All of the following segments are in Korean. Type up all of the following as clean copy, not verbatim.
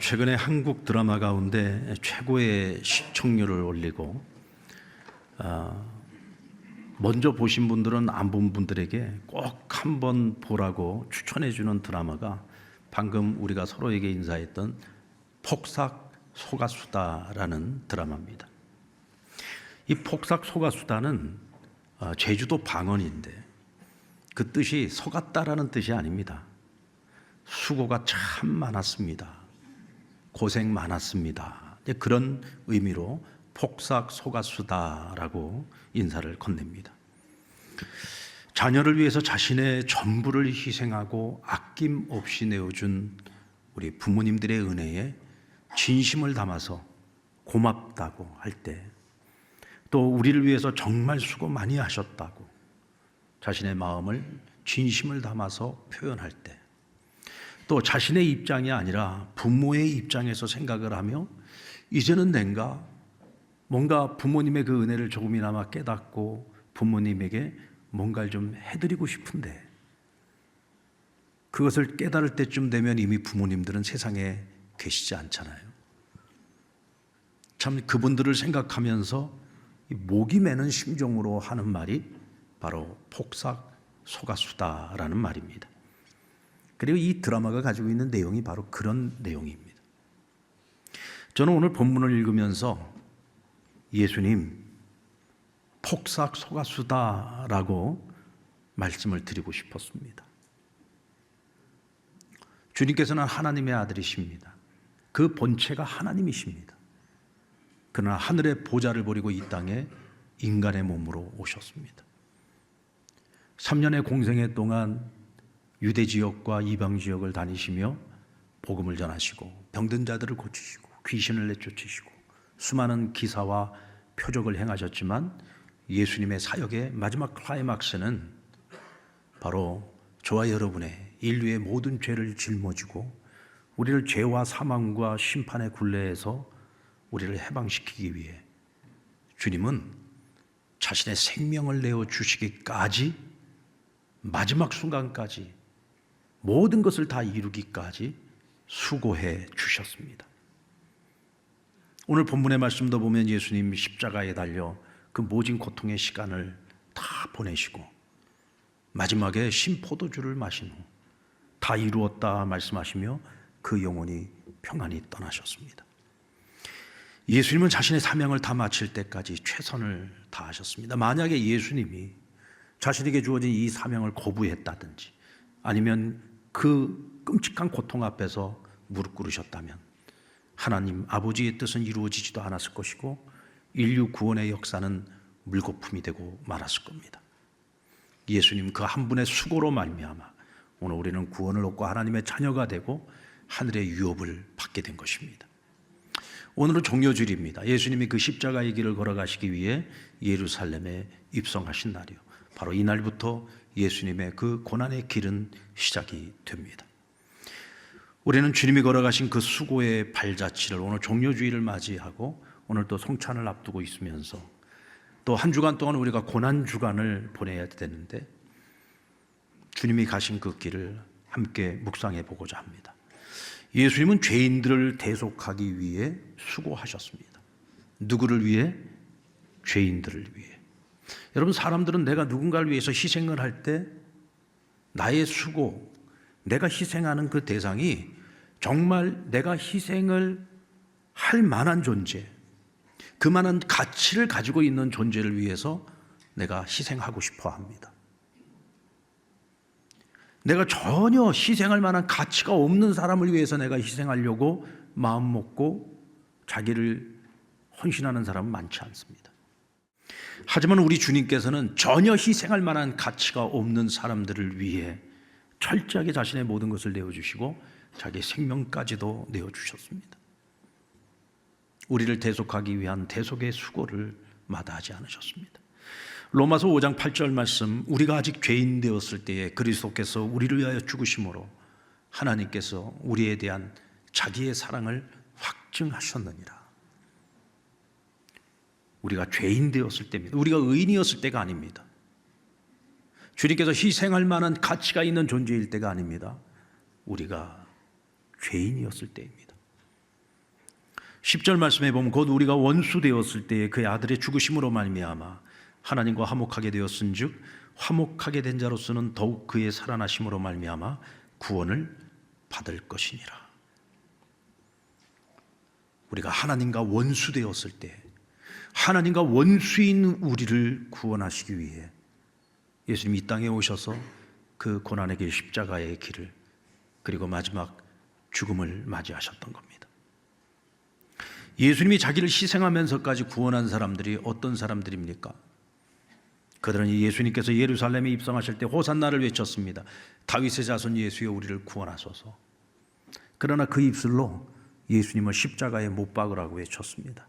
최근에 한국 드라마 가운데 최고의 시청률을 올리고 먼저 보신 분들은 안 본 분들에게 꼭 한번 보라고 추천해 주는 드라마가 방금 우리가 서로에게 인사했던 폭삭 소가수다라는 드라마입니다. 이 폭삭 소가수다는 제주도 방언인데 그 뜻이 속았다라는 뜻이 아닙니다. 수고가 참 많았습니다. 고생 많았습니다. 그런 의미로 폭삭 소가수다라고 인사를 건넵니다. 자녀를 위해서 자신의 전부를 희생하고 아낌없이 내어준 우리 부모님들의 은혜에 진심을 담아서 고맙다고 할 때, 또 우리를 위해서 정말 수고 많이 하셨다고 자신의 마음을 진심을 담아서 표현할 때, 또 자신의 입장이 아니라 부모의 입장에서 생각을 하며 이제는 내가 뭔가 부모님의 그 은혜를 조금이나마 깨닫고 부모님에게 뭔가를 좀 해드리고 싶은데, 그것을 깨달을 때쯤 되면 이미 부모님들은 세상에 계시지 않잖아요. 참 그분들을 생각하면서 목이 메는 심정으로 하는 말이 바로 폭삭 소가수다라는 말입니다. 그리고 이 드라마가 가지고 있는 내용이 바로 그런 내용입니다. 저는 오늘 본문을 읽으면서 예수님 폭삭 소가수다라고 말씀을 드리고 싶었습니다. 주님께서는 하나님의 아들이십니다. 그 본체가 하나님이십니다. 그러나 하늘의 보좌를 버리고 이 땅에 인간의 몸으로 오셨습니다. 3년의 공생애 동안 유대 지역과 이방 지역을 다니시며 복음을 전하시고 병든 자들을 고치시고 귀신을 내쫓으시고 수많은 기사와 표적을 행하셨지만 예수님의 사역의 마지막 클라이막스는 바로 저와 여러분의 인류의 모든 죄를 짊어지고 우리를 죄와 사망과 심판의 굴레에서 우리를 해방시키기 위해 주님은 자신의 생명을 내어주시기까지, 마지막 순간까지 모든 것을 다 이루기까지 수고해 주셨습니다. 오늘 본문의 말씀도 보면 예수님 십자가에 달려 그 모진 고통의 시간을 다 보내시고 마지막에 신포도주를 마신 후 다 이루었다 말씀하시며 그 영혼이 평안히 떠나셨습니다. 예수님은 자신의 사명을 다 마칠 때까지 최선을 다하셨습니다. 만약에 예수님이 자신에게 주어진 이 사명을 거부했다든지 아니면 그 끔찍한 고통 앞에서 무릎 꿇으셨다면 하나님 아버지의 뜻은 이루어지지도 않았을 것이고 인류 구원의 역사는 물거품이 되고 말았을 겁니다. 예수님 그 한 분의 수고로 말미암아 오늘 우리는 구원을 얻고 하나님의 자녀가 되고 하늘의 유업을 받게 된 것입니다. 오늘은 종료주일입니다. 예수님이 그 십자가의 길을 걸어가시기 위해 예루살렘에 입성하신 날이요, 바로 이 날부터 예수님의 그 고난의 길은 시작이 됩니다. 우리는 주님이 걸어가신 그 수고의 발자취를 오늘 종료주일을 맞이하고 오늘 또 성찬을 앞두고 있으면서 또 한 주간 동안 우리가 고난 주간을 보내야 되는데 주님이 가신 그 길을 함께 묵상해 보고자 합니다. 예수님은 죄인들을 대속하기 위해 수고하셨습니다. 누구를 위해? 죄인들을 위해. 여러분, 사람들은 내가 누군가를 위해서 희생을 할 때 나의 수고, 내가 희생하는 그 대상이 정말 내가 희생을 할 만한 존재, 그만한 가치를 가지고 있는 존재를 위해서 내가 희생하고 싶어 합니다. 내가 전혀 희생할 만한 가치가 없는 사람을 위해서 내가 희생하려고 마음 먹고 자기를 헌신하는 사람은 많지 않습니다. 하지만 우리 주님께서는 전혀 희생할 만한 가치가 없는 사람들을 위해 철저하게 자신의 모든 것을 내어주시고 자기 생명까지도 내어주셨습니다. 우리를 대속하기 위한 대속의 수고를 마다하지 않으셨습니다. 로마서 5장 8절 말씀, 우리가 아직 죄인 되었을 때에 그리스도께서 우리를 위하여 죽으심으로 하나님께서 우리에 대한 자기의 사랑을 확증하셨느니라. 우리가 죄인 되었을 때입니다. 우리가 의인이었을 때가 아닙니다. 주님께서 희생할 만한 가치가 있는 존재일 때가 아닙니다. 우리가 죄인이었을 때입니다. 10절 말씀에 보면 곧 우리가 원수 되었을 때에 그의 아들의 죽으심으로 말미암아 하나님과 화목하게 되었은즉 화목하게 된 자로서는 더욱 그의 살아나심으로 말미암아 구원을 받을 것이니라. 우리가 하나님과 원수 되었을 때 하나님과 원수인 우리를 구원하시기 위해 예수님이 이 땅에 오셔서 그 고난의 길, 십자가의 길을, 그리고 마지막 죽음을 맞이하셨던 겁니다. 예수님이 자기를 희생하면서까지 구원한 사람들이 어떤 사람들입니까? 그들은 예수님께서 예루살렘에 입성하실 때 호산나를 외쳤습니다. 다윗의 자손 예수여 우리를 구원하소서. 그러나 그 입술로 예수님을 십자가에 못 박으라고 외쳤습니다.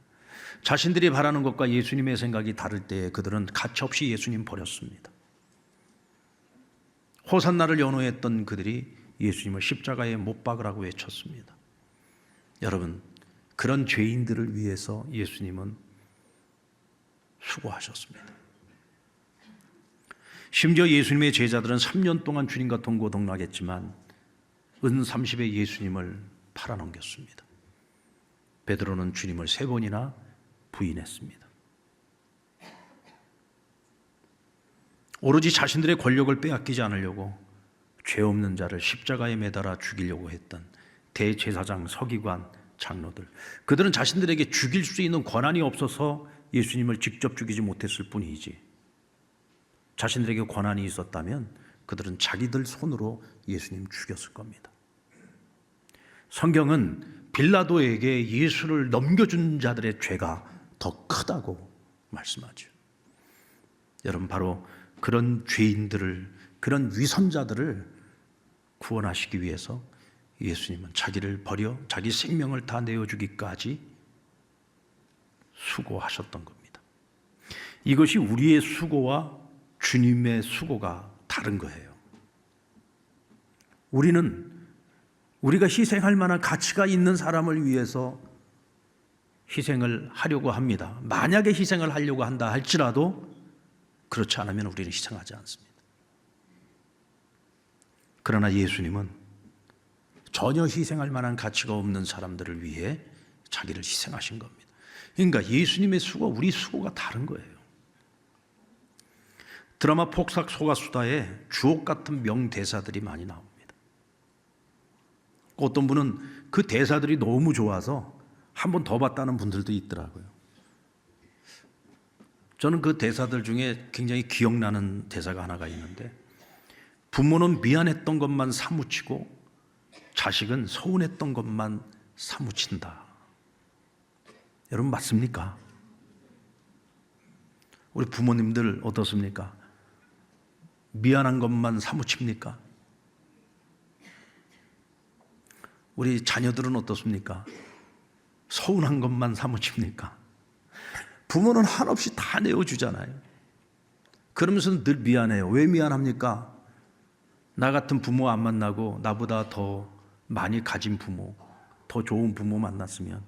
자신들이 바라는 것과 예수님의 생각이 다를 때에 그들은 가차없이 예수님 버렸습니다. 호산나를 연호했던 그들이 예수님을 십자가에 못 박으라고 외쳤습니다. 여러분, 그런 죄인들을 위해서 예수님은 수고하셨습니다. 심지어 예수님의 제자들은 3년 동안 주님과 동고동락했지만 은 30에 예수님을 팔아넘겼습니다. 베드로는 주님을 3번이나 부인했습니다. 오로지 자신들의 권력을 빼앗기지 않으려고 죄 없는 자를 십자가에 매달아 죽이려고 했던 대제사장, 서기관, 장로들, 그들은 자신들에게 죽일 수 있는 권한이 없어서 예수님을 직접 죽이지 못했을 뿐이지, 자신들에게 권한이 있었다면 그들은 자기들 손으로 예수님 죽였을 겁니다. 성경은 빌라도에게 예수를 넘겨준 자들의 죄가 더 크다고 말씀하죠. 여러분, 바로 그런 죄인들을, 그런 위선자들을 구원하시기 위해서 예수님은 자기를 버려 자기 생명을 다 내어주기까지 수고하셨던 겁니다. 이것이 우리의 수고와 주님의 수고가 다른 거예요. 우리는 우리가 희생할 만한 가치가 있는 사람을 위해서 희생을 하려고 합니다. 만약에 희생을 하려고 한다 할지라도 그렇지 않으면 우리는 희생하지 않습니다. 그러나 예수님은 전혀 희생할 만한 가치가 없는 사람들을 위해 자기를 희생하신 겁니다. 그러니까 예수님의 수고, 우리 수고가 다른 거예요. 드라마 폭삭 소가수다에 주옥 같은 명대사들이 많이 나옵니다. 어떤 분은 그 대사들이 너무 좋아서 한 번 더 봤다는 분들도 있더라고요. 저는 그 대사들 중에 굉장히 기억나는 대사가 하나가 있는데, 부모는 미안했던 것만 사무치고 자식은 서운했던 것만 사무친다. 여러분, 맞습니까? 우리 부모님들 어떻습니까? 미안한 것만 사무칩니까? 우리 자녀들은 어떻습니까? 서운한 것만 사무칩니까? 부모는 한없이 다 내어주잖아요. 그러면서는 늘 미안해요. 왜 미안합니까? 나 같은 부모 안 만나고 나보다 더 많이 가진 부모, 더 좋은 부모 만났으면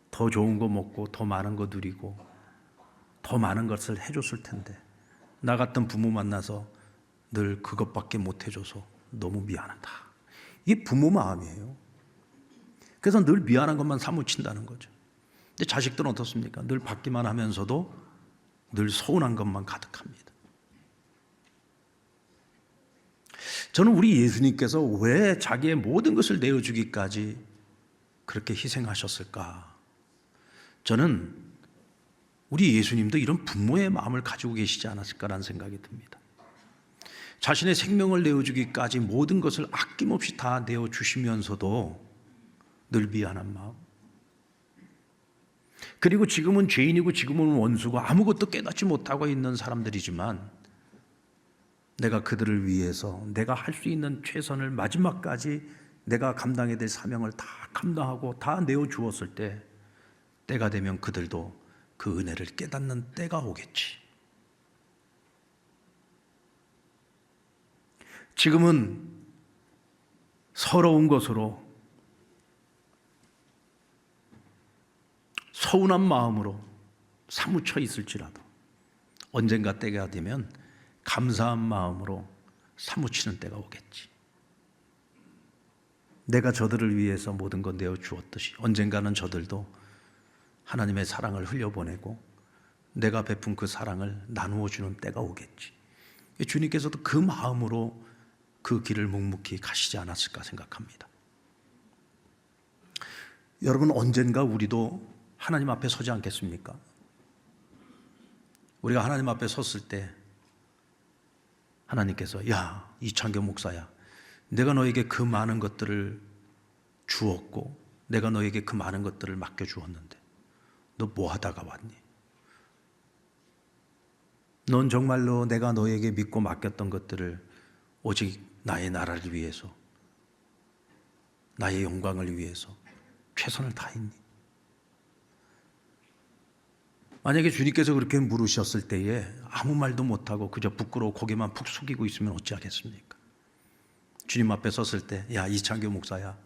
더 좋은 거 먹고 더 많은 거 누리고 더 많은 것을 해줬을 텐데, 나 같은 부모 만나서 늘 그것밖에 못 해줘서 너무 미안하다. 이게 부모 마음이에요. 그래서 늘 미안한 것만 사무친다는 거죠. 근데 자식들은 어떻습니까? 늘 받기만 하면서도 늘 서운한 것만 가득합니다. 저는 우리 예수님께서 왜 자기의 모든 것을 내어주기까지 그렇게 희생하셨을까? 저는 우리 예수님도 이런 부모의 마음을 가지고 계시지 않았을까라는 생각이 듭니다. 자신의 생명을 내어주기까지 모든 것을 아낌없이 다 내어주시면서도 늘 미안한 마음, 그리고 지금은 죄인이고 지금은 원수고 아무것도 깨닫지 못하고 있는 사람들이지만 내가 그들을 위해서 내가 할 수 있는 최선을 마지막까지 내가 감당해야 될 사명을 다 감당하고 다 내어주었을 때, 때가 되면 그들도 그 은혜를 깨닫는 때가 오겠지. 지금은 서러운 것으로, 서운한 마음으로 사무쳐 있을지라도 언젠가 때가 되면 감사한 마음으로 사무치는 때가 오겠지. 내가 저들을 위해서 모든 것 내어 주었듯이 언젠가는 저들도 하나님의 사랑을 흘려보내고 내가 베푼 그 사랑을 나누어 주는 때가 오겠지. 주님께서도 그 마음으로 그 길을 묵묵히 가시지 않았을까 생각합니다. 여러분, 언젠가 우리도 하나님 앞에 서지 않겠습니까? 우리가 하나님 앞에 섰을 때 하나님께서 야, 이창규 목사야, 내가 너에게 그 많은 것들을 주었고 내가 너에게 그 많은 것들을 맡겨주었는데 너 뭐 하다가 왔니? 넌 정말로 내가 너에게 믿고 맡겼던 것들을 오직 나의 나라를 위해서, 나의 영광을 위해서 최선을 다했니? 만약에 주님께서 그렇게 물으셨을 때에 아무 말도 못하고 그저 부끄러워 고개만 푹 숙이고 있으면 어찌하겠습니까? 주님 앞에 섰을 때 야, 이창규 목사야,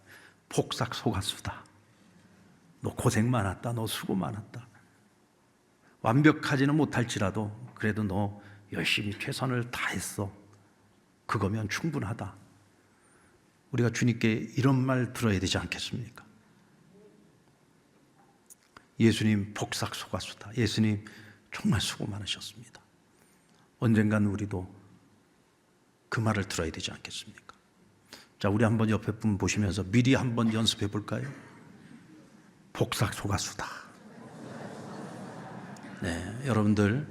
폭삭 속았수다. 너 고생 많았다. 너 수고 많았다. 완벽하지는 못할지라도 그래도 너 열심히 최선을 다했어. 그거면 충분하다. 우리가 주님께 이런 말 들어야 되지 않겠습니까? 예수님 폭삭 속았수다. 예수님 정말 수고 많으셨습니다. 언젠간 우리도 그 말을 들어야 되지 않겠습니까? 자, 우리 한번 옆에 분 보시면서 미리 한번 연습해 볼까요? 폭삭 속았수다. 네, 여러분들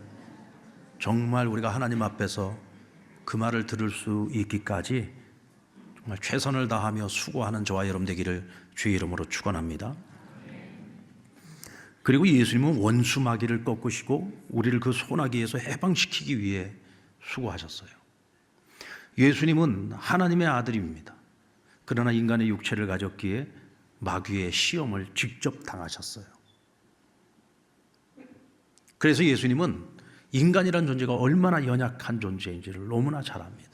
정말 우리가 하나님 앞에서 그 말을 들을 수 있기까지 정말 최선을 다하며 수고하는 저와 여러분 되기를 주의 이름으로 축원합니다. 그리고 예수님은 원수 마귀를 꺾으시고 우리를 그 소나기에서 해방시키기 위해 수고하셨어요. 예수님은 하나님의 아들입니다. 그러나 인간의 육체를 가졌기에 마귀의 시험을 직접 당하셨어요. 그래서 예수님은 인간이란 존재가 얼마나 연약한 존재인지를 너무나 잘 압니다.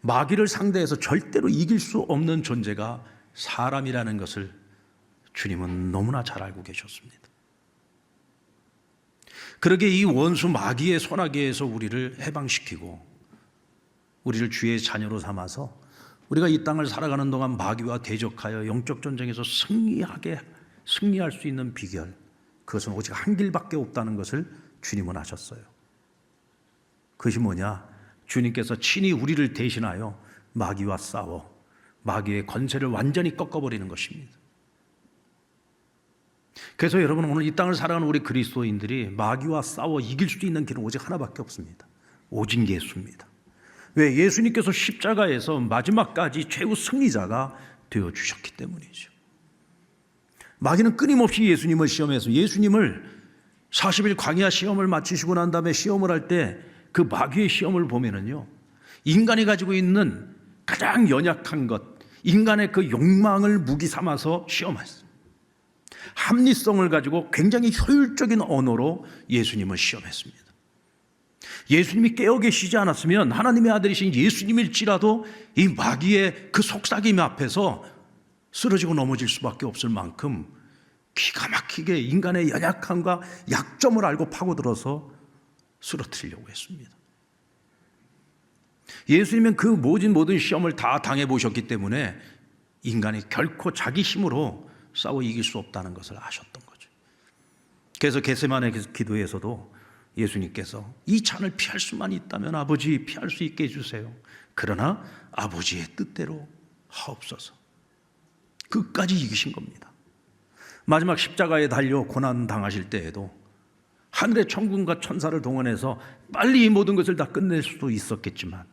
마귀를 상대해서 절대로 이길 수 없는 존재가 사람이라는 것을 주님은 너무나 잘 알고 계셨습니다. 그러기에 이 원수 마귀의 소나기에서 우리를 해방시키고 우리를 주의 자녀로 삼아서 우리가 이 땅을 살아가는 동안 마귀와 대적하여 영적 전쟁에서 승리할 수 있는 비결, 그것은 오직 한 길밖에 없다는 것을 주님은 아셨어요. 그것이 뭐냐? 주님께서 친히 우리를 대신하여 마귀와 싸워 마귀의 권세를 완전히 꺾어버리는 것입니다. 그래서 여러분, 오늘 이 땅을 살아가는 우리 그리스도인들이 마귀와 싸워 이길 수 있는 길은 오직 하나밖에 없습니다. 오직 예수입니다. 왜? 예수님께서 십자가에서 마지막까지 최후 승리자가 되어주셨기 때문이죠. 마귀는 끊임없이 예수님을 시험해서 예수님을 40일 광야 시험을 마치시고 난 다음에 시험을 할 때 그 마귀의 시험을 보면은요, 인간이 가지고 있는 가장 연약한 것, 인간의 그 욕망을 무기 삼아서 시험했어요. 합리성을 가지고 굉장히 효율적인 언어로 예수님을 시험했습니다. 예수님이 깨어 계시지 않았으면 하나님의 아들이신 예수님일지라도 이 마귀의 그 속삭임 앞에서 쓰러지고 넘어질 수밖에 없을 만큼 기가 막히게 인간의 연약함과 약점을 알고 파고들어서 쓰러뜨리려고 했습니다. 예수님은 그 모든 시험을 다 당해보셨기 때문에 인간이 결코 자기 힘으로 싸워 이길 수 없다는 것을 아셨던 거죠. 그래서 겟세마네 기도에서도 예수님께서 이 잔을 피할 수만 있다면 아버지 피할 수 있게 해주세요. 그러나 아버지의 뜻대로 하옵소서. 끝까지 이기신 겁니다. 마지막 십자가에 달려 고난 당하실 때에도 하늘의 천군과 천사를 동원해서 빨리 이 모든 것을 다 끝낼 수도 있었겠지만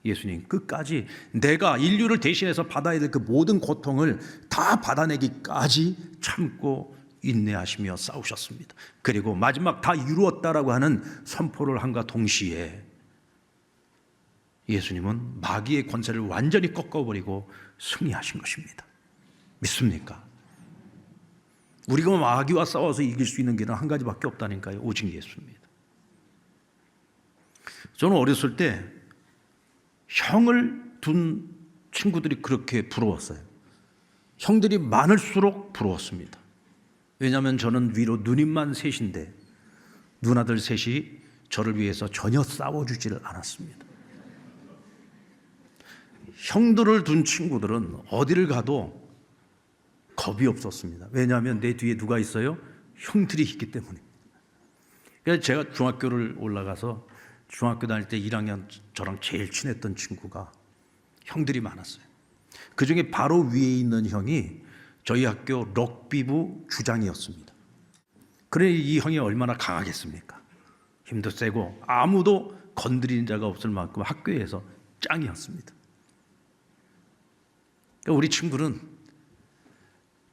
예수님 끝까지 내가 인류를 대신해서 받아야 될 그 모든 고통을 다 받아내기까지 참고 인내하시며 싸우셨습니다. 그리고 마지막 다 이루었다라고 하는 선포를 함과 동시에 예수님은 마귀의 권세를 완전히 꺾어버리고 승리하신 것입니다. 믿습니까? 우리가 마귀와 싸워서 이길 수 있는 길은 한 가지밖에 없다니까요. 오직 예수입니다. 저는 어렸을 때 형을 둔 친구들이 그렇게 부러웠어요. 형들이 많을수록 부러웠습니다. 왜냐하면 저는 위로 누님만 셋인데 누나들 셋이 저를 위해서 전혀 싸워주지를 않았습니다. 형들을 둔 친구들은 어디를 가도 겁이 없었습니다. 왜냐하면 내 뒤에 누가 있어요? 형들이 있기 때문에. 그래서 제가 중학교를 올라가서 중학교 다닐 때 1학년 저랑 제일 친했던 친구가 형들이 많았어요. 그 중에 바로 위에 있는 형이 저희 학교 럭비부 주장이었습니다. 그래 이 형이 얼마나 강하겠습니까? 힘도 세고 아무도 건드리는 자가 없을 만큼 학교에서 짱이었습니다. 그러니까 우리 친구는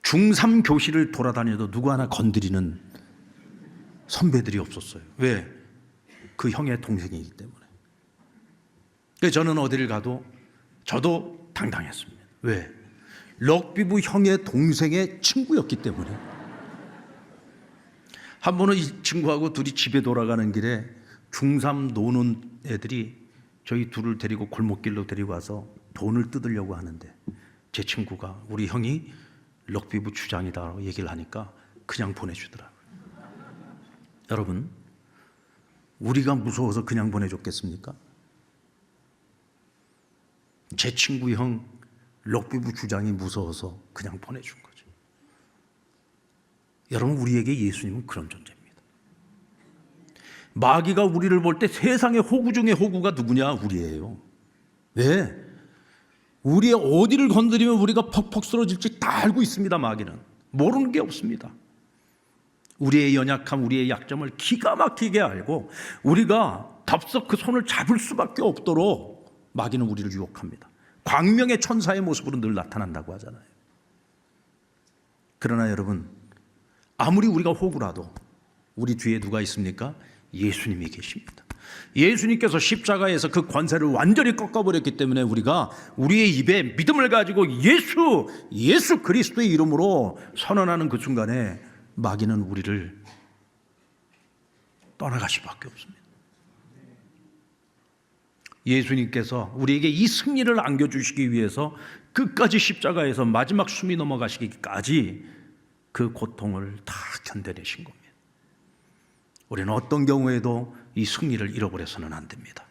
중3 교실을 돌아다녀도 누구 하나 건드리는 선배들이 없었어요. 왜? 그 형의 동생이기 때문에. 그래서 저는 어디를 가도 저도 당당했습니다. 왜? 럭비부 형의 동생의 친구였기 때문에. 한 번은 이 친구하고 둘이 집에 돌아가는 길에 중3 노는 애들이 저희 둘을 데리고 골목길로 데리고 와서 돈을 뜯으려고 하는데 제 친구가 우리 형이 럭비부 주장이다라고 얘기를 하니까 그냥 보내주더라고요. 여러분, 우리가 무서워서 그냥 보내줬겠습니까? 제 친구 형 럭비부 주장이 무서워서 그냥 보내준 거죠. 여러분, 우리에게 예수님은 그런 존재입니다. 마귀가 우리를 볼 때 세상의 호구 중에 호구가 누구냐? 우리예요. 왜? 우리의 어디를 건드리면 우리가 퍽퍽 쓰러질지 다 알고 있습니다. 마귀는 모르는 게 없습니다. 우리의 연약함, 우리의 약점을 기가 막히게 알고 우리가 덥석 그 손을 잡을 수밖에 없도록 마귀는 우리를 유혹합니다. 광명의 천사의 모습으로 늘 나타난다고 하잖아요. 그러나 여러분, 아무리 우리가 호구라도 우리 뒤에 누가 있습니까? 예수님이 계십니다. 예수님께서 십자가에서 그 권세를 완전히 꺾어버렸기 때문에 우리가 우리의 입에 믿음을 가지고 예수 그리스도의 이름으로 선언하는 그 순간에 마귀는 우리를 떠나갈 수밖에 없습니다. 예수님께서 우리에게 이 승리를 안겨주시기 위해서 끝까지 십자가에서 마지막 숨이 넘어가시기까지 그 고통을 다 견뎌내신 겁니다. 우리는 어떤 경우에도 이 승리를 잃어버려서는 안 됩니다.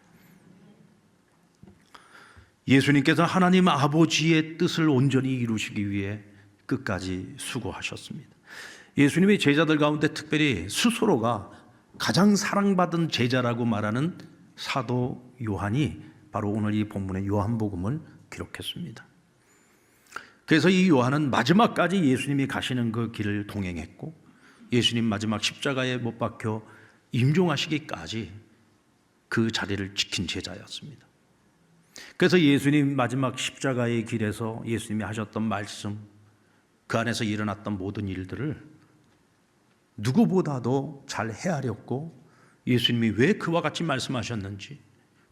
예수님께서 하나님 아버지의 뜻을 온전히 이루시기 위해 끝까지 수고하셨습니다. 예수님의 제자들 가운데 특별히 스스로가 가장 사랑받은 제자라고 말하는 사도 요한이 바로 오늘 이 본문의 요한복음을 기록했습니다. 그래서 이 요한은 마지막까지 예수님이 가시는 그 길을 동행했고 예수님 마지막 십자가에 못 박혀 임종하시기까지 그 자리를 지킨 제자였습니다. 그래서 예수님 마지막 십자가의 길에서 예수님이 하셨던 말씀, 그 안에서 일어났던 모든 일들을 누구보다도 잘 헤아렸고 예수님이 왜 그와 같이 말씀하셨는지,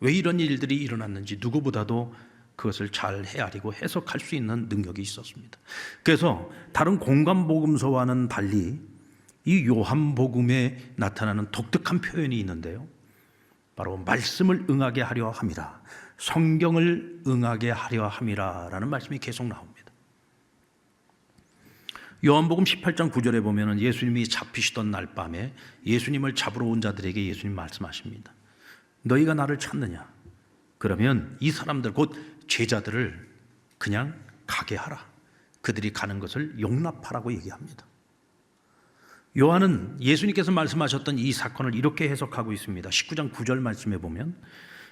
왜 이런 일들이 일어났는지 누구보다도 그것을 잘 헤아리고 해석할 수 있는 능력이 있었습니다. 그래서 다른 공관복음서와는 달리 이 요한복음에 나타나는 독특한 표현이 있는데요, 바로 말씀을 응하게 하려 함이라, 성경을 응하게 하려 함이라 라는 말씀이 계속 나옵니다. 요한복음 18장 9절에 보면 예수님이 잡히시던 날 밤에 예수님을 잡으러 온 자들에게 예수님 말씀하십니다. 너희가 나를 찾느냐? 그러면 이 사람들 곧 제자들을 그냥 가게 하라. 그들이 가는 것을 용납하라고 얘기합니다. 요한은 예수님께서 말씀하셨던 이 사건을 이렇게 해석하고 있습니다. 19장 9절 말씀에 보면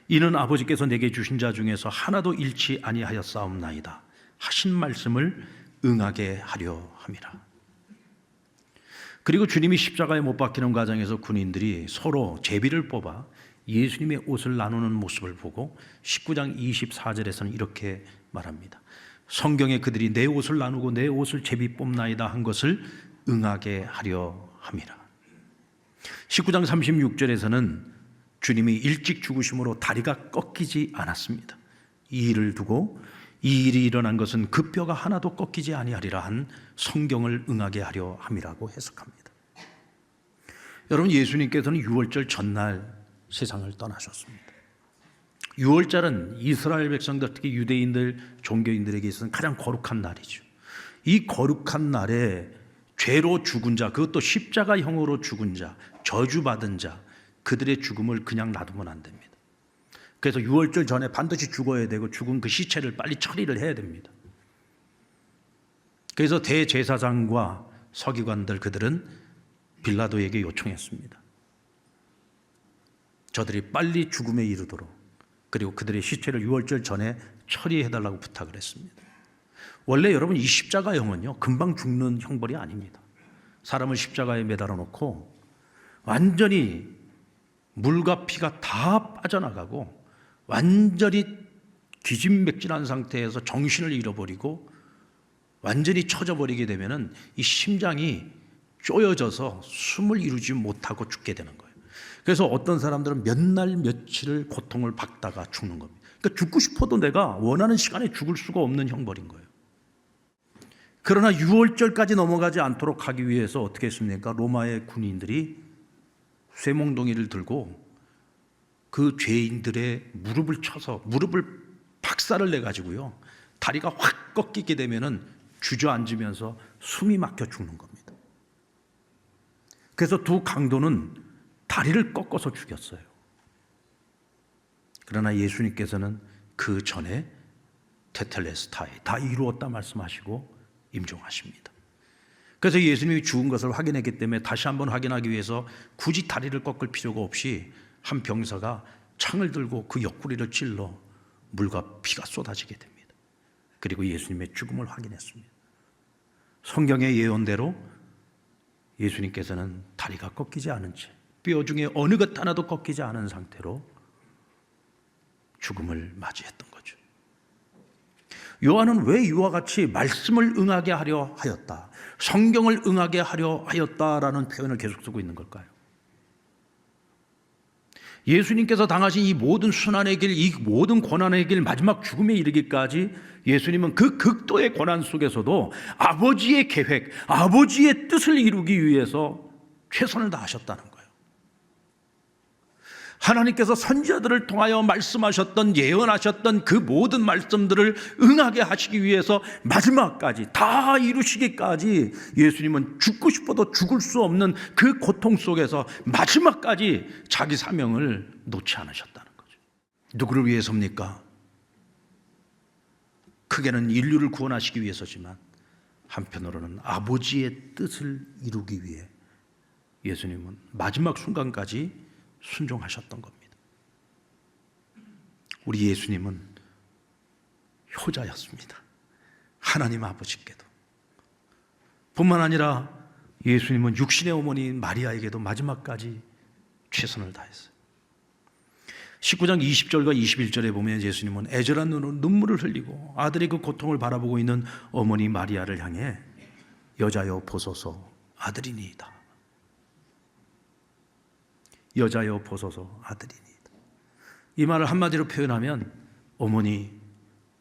이는 아버지께서 내게 주신 자 중에서 하나도 잃지 아니하였사옵나이다 하신 말씀을 응하게 하려 함이라. 그리고 주님이 십자가에 못 박히는 과정에서 군인들이 서로 제비를 뽑아 예수님의 옷을 나누는 모습을 보고 19장 24절에서는 이렇게 말합니다. 성경에 그들이 내 옷을 나누고 내 옷을 제비 뽑나이다 한 것을 응하게 하려 함이라. 19장 36절에서는 주님이 일찍 죽으심으로 다리가 꺾이지 않았습니다. 이 일을 두고 이 일이 일어난 것은 그 뼈가 하나도 꺾이지 아니하리라 한 성경을 응하게 하려 함이라고 해석합니다. 여러분, 예수님께서는 유월절 전날 세상을 떠나셨습니다. 유월절은 이스라엘 백성들, 특히 유대인들, 종교인들에게 있어서는 가장 거룩한 날이죠. 이 거룩한 날에 죄로 죽은 자, 그것도 십자가형으로 죽은 자, 저주받은 자, 그들의 죽음을 그냥 놔두면 안 됩니다. 그래서 유월절 전에 반드시 죽어야 되고 죽은 그 시체를 빨리 처리를 해야 됩니다. 그래서 대제사장과 서기관들 그들은 빌라도에게 요청했습니다. 저들이 빨리 죽음에 이르도록, 그리고 그들의 시체를 유월절 전에 처리해달라고 부탁을 했습니다. 원래 여러분, 이 십자가형은요 금방 죽는 형벌이 아닙니다. 사람을 십자가에 매달아 놓고 완전히 물과 피가 다 빠져나가고 완전히 기진맥진한 상태에서 정신을 잃어버리고 완전히 처져버리게 되면은 이 심장이 쪼여져서 숨을 이루지 못하고 죽게 되는 거예요. 그래서 어떤 사람들은 몇 날 며칠을 고통을 받다가 죽는 겁니다. 그러니까 죽고 싶어도 내가 원하는 시간에 죽을 수가 없는 형벌인 거예요. 그러나 유월절까지 넘어가지 않도록 하기 위해서 어떻게 했습니까? 로마의 군인들이 쇠몽둥이를 들고 그 죄인들의 무릎을 쳐서 무릎을 박살을 내가지고요 다리가 확 꺾이게 되면은 주저앉으면서 숨이 막혀 죽는 겁니다. 그래서 두 강도는 다리를 꺾어서 죽였어요. 그러나 예수님께서는 그 전에 테텔레스타이, 다 이루었다 말씀하시고 임종하십니다. 그래서 예수님이 죽은 것을 확인했기 때문에 다시 한번 확인하기 위해서 굳이 다리를 꺾을 필요가 없이 한 병사가 창을 들고 그 옆구리를 찔러 물과 피가 쏟아지게 됩니다. 그리고 예수님의 죽음을 확인했습니다. 성경의 예언대로 예수님께서는 다리가 꺾이지 않은 채, 뼈 중에 어느 것 하나도 꺾이지 않은 상태로 죽음을 맞이했던 거죠. 요한은 왜 이와 같이 말씀을 응하게 하려 하였다, 성경을 응하게 하려 하였다라는 표현을 계속 쓰고 있는 걸까요? 예수님께서 당하신 이 모든 순환의 길, 이 모든 고난의 길, 마지막 죽음에 이르기까지 예수님은 그 극도의 고난 속에서도 아버지의 계획, 아버지의 뜻을 이루기 위해서 최선을 다하셨다는 거예요. 하나님께서 선지자들을 통하여 말씀하셨던, 예언하셨던 그 모든 말씀들을 응하게 하시기 위해서 마지막까지 다 이루시기까지 예수님은 죽고 싶어도 죽을 수 없는 그 고통 속에서 마지막까지 자기 사명을 놓지 않으셨다는 거죠. 누구를 위해서입니까? 크게는 인류를 구원하시기 위해서지만 한편으로는 아버지의 뜻을 이루기 위해 예수님은 마지막 순간까지 순종하셨던 겁니다. 우리 예수님은 효자였습니다. 하나님 아버지께도. 뿐만 아니라 예수님은 육신의 어머니 마리아에게도 마지막까지 최선을 다했어요. 19장 20절과 21절에 보면 예수님은 애절한 눈으로 눈물을 흘리고 아들의 그 고통을 바라보고 있는 어머니 마리아를 향해 여자여 보소서 아들이니이다. 여자여 보소서 아들이니이다. 이 말을 한마디로 표현하면 어머니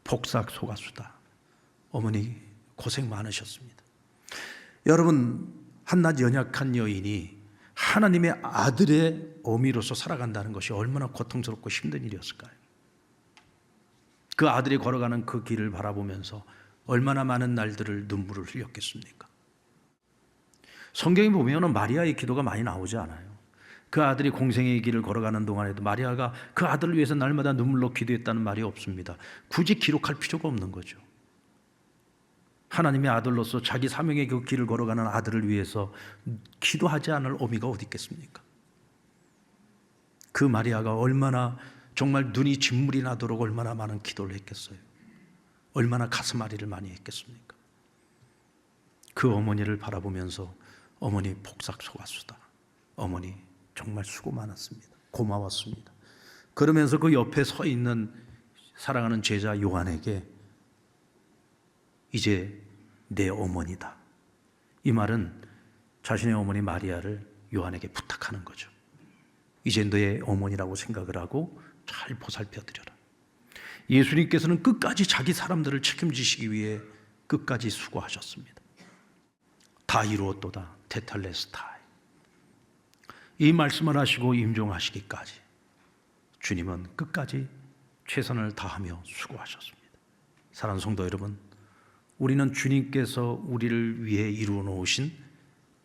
복삭 속았수다. 어머니 고생 많으셨습니다. 여러분, 한낱 연약한 여인이 하나님의 아들의 어미로서 살아간다는 것이 얼마나 고통스럽고 힘든 일이었을까요? 그 아들이 걸어가는 그 길을 바라보면서 얼마나 많은 날들을 눈물을 흘렸겠습니까? 성경에 보면 마리아의 기도가 많이 나오지 않아요. 그 아들이 공생의 길을 걸어가는 동안에도 마리아가 그 아들을 위해서 날마다 눈물로 기도했다는 말이 없습니다. 굳이 기록할 필요가 없는 거죠. 하나님의 아들로서 자기 사명의 그 길을 걸어가는 아들을 위해서 기도하지 않을 어미가 어디 있겠습니까? 그 마리아가 얼마나 정말 눈이 진물이 나도록 얼마나 많은 기도를 했겠어요. 얼마나 가슴앓이를 많이 했겠습니까? 그 어머니를 바라보면서 어머니 복삭 속았수다. 어머니 정말 수고 많았습니다. 고마웠습니다. 그러면서 그 옆에 서 있는 사랑하는 제자 요한에게 이제 내 어머니다. 이 말은 자신의 어머니 마리아를 요한에게 부탁하는 거죠. 이제 너의 어머니라고 생각을 하고 잘 보살펴드려라. 예수님께서는 끝까지 자기 사람들을 책임지시기 위해 끝까지 수고하셨습니다. 다 이루었도다 테텔레스타이. 이 말씀을 하시고 임종하시기까지 주님은 끝까지 최선을 다하며 수고하셨습니다. 사랑하는 성도 여러분, 우리는 주님께서 우리를 위해 이루어 놓으신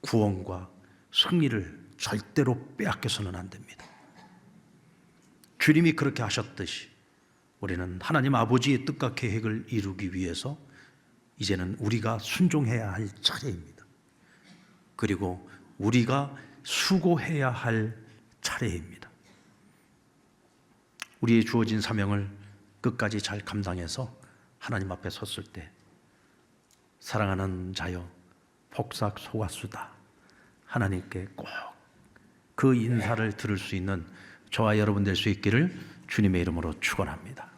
구원과 승리를 절대로 빼앗겨서는 안 됩니다. 주님이 그렇게 하셨듯이 우리는 하나님 아버지의 뜻과 계획을 이루기 위해서 이제는 우리가 순종해야 할 차례입니다. 그리고 우리가 수고해야 할 차례입니다. 우리의 주어진 사명을 끝까지 잘 감당해서 하나님 앞에 섰을 때 사랑하는 자여 복삭 속았수다, 하나님께 꼭 그 인사를 들을 수 있는 저와 여러분 될 수 있기를 주님의 이름으로 축원합니다.